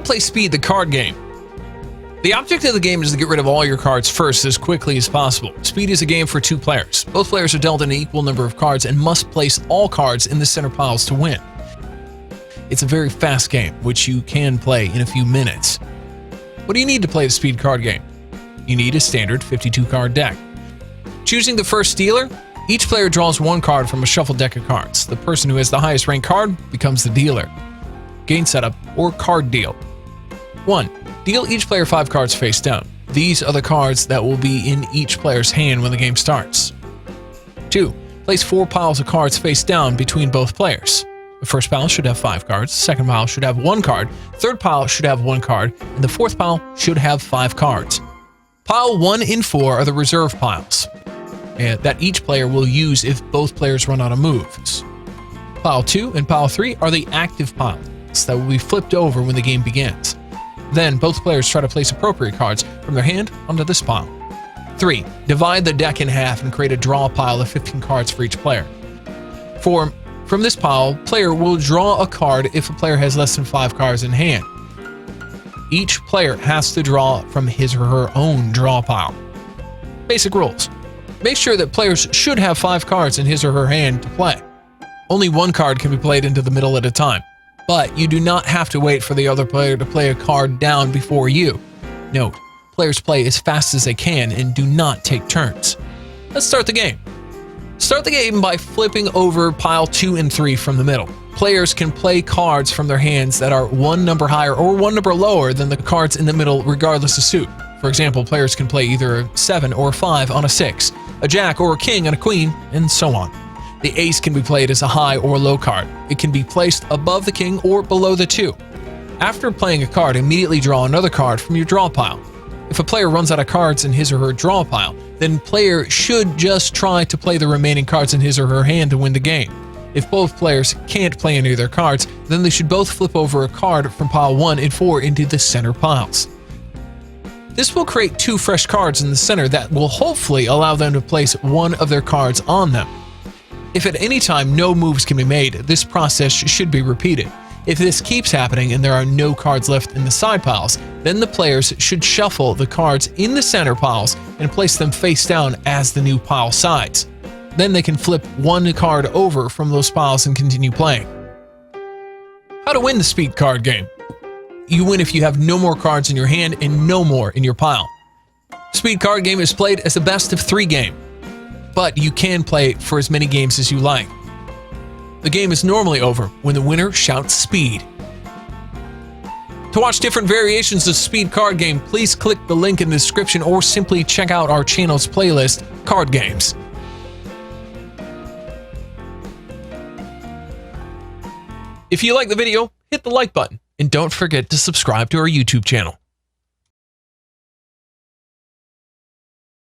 play Speed, the card game. The object of the game is to get rid of all your cards first as quickly as possible. Speed is a game for 2 players. Both players are dealt an equal number of cards and must place all cards in the center piles to win. It's a very fast game, which you can play in a few minutes. What do you need to play the Speed card game? You need a standard 52-card deck. Choosing the first dealer, each player draws 1 card from a shuffled deck of cards. The person who has the highest ranked card becomes the dealer. Game setup or card deal. 1. Deal each player 5 cards face down. These are the cards that will be in each player's hand when the game starts. 2. Place 4 piles of cards face down between both players. The first pile should have 5 cards, the second pile should have 1 card, third pile should have 1 card, and the fourth pile should have 5 cards. Pile 1 and 4 are the reserve piles that each player will use if both players run out of moves. Pile 2 and Pile 3 are the active piles that will be flipped over when the game begins. Then both players try to place appropriate cards from their hand onto this pile. 3. Divide the deck in half and create a draw pile of 15 cards for each player. 4. From this pile, player will draw a card if a player has less than 5 cards in hand. Each player has to draw from his or her own draw pile. Basic rules. Make sure that players should have 5 cards in his or her hand to play. Only 1 card can be played into the middle at a time. But you do not have to wait for the other player to play a card down before you. Note, players play as fast as they can and do not take turns. Let's start the game. Start the game by flipping over Pile 2 and 3 from the middle. Players can play cards from their hands that are 1 number higher or 1 number lower than the cards in the middle regardless of suit. For example, players can play either a 7 or a 5 on a 6, a jack or a king on a queen, and so on. The ace can be played as a high or low card. It can be placed above the king or below the 2. After playing a card, immediately draw another card from your draw pile. If a player runs out of cards in his or her draw pile, then player should just try to play the remaining cards in his or her hand to win the game. If both players can't play any of their cards, then they should both flip over a card from Pile 1 and 4 into the center piles. This will create 2 fresh cards in the center that will hopefully allow them to place 1 of their cards on them. If at any time no moves can be made, this process should be repeated. If this keeps happening and there are no cards left in the side piles, then the players should shuffle the cards in the center piles and place them face down as the new pile sides. Then they can flip 1 card over from those piles and continue playing. How to win the Speed card game. You win if you have no more cards in your hand and no more in your pile. Speed card game is played as a best of 3 game, but you can play for as many games as you like. The game is normally over when the winner shouts Speed. To watch different variations of Speed card game, please click the link in the description or simply check out our channel's playlist, Card Games. If you like the video, hit the like button and don't forget to subscribe to our YouTube channel.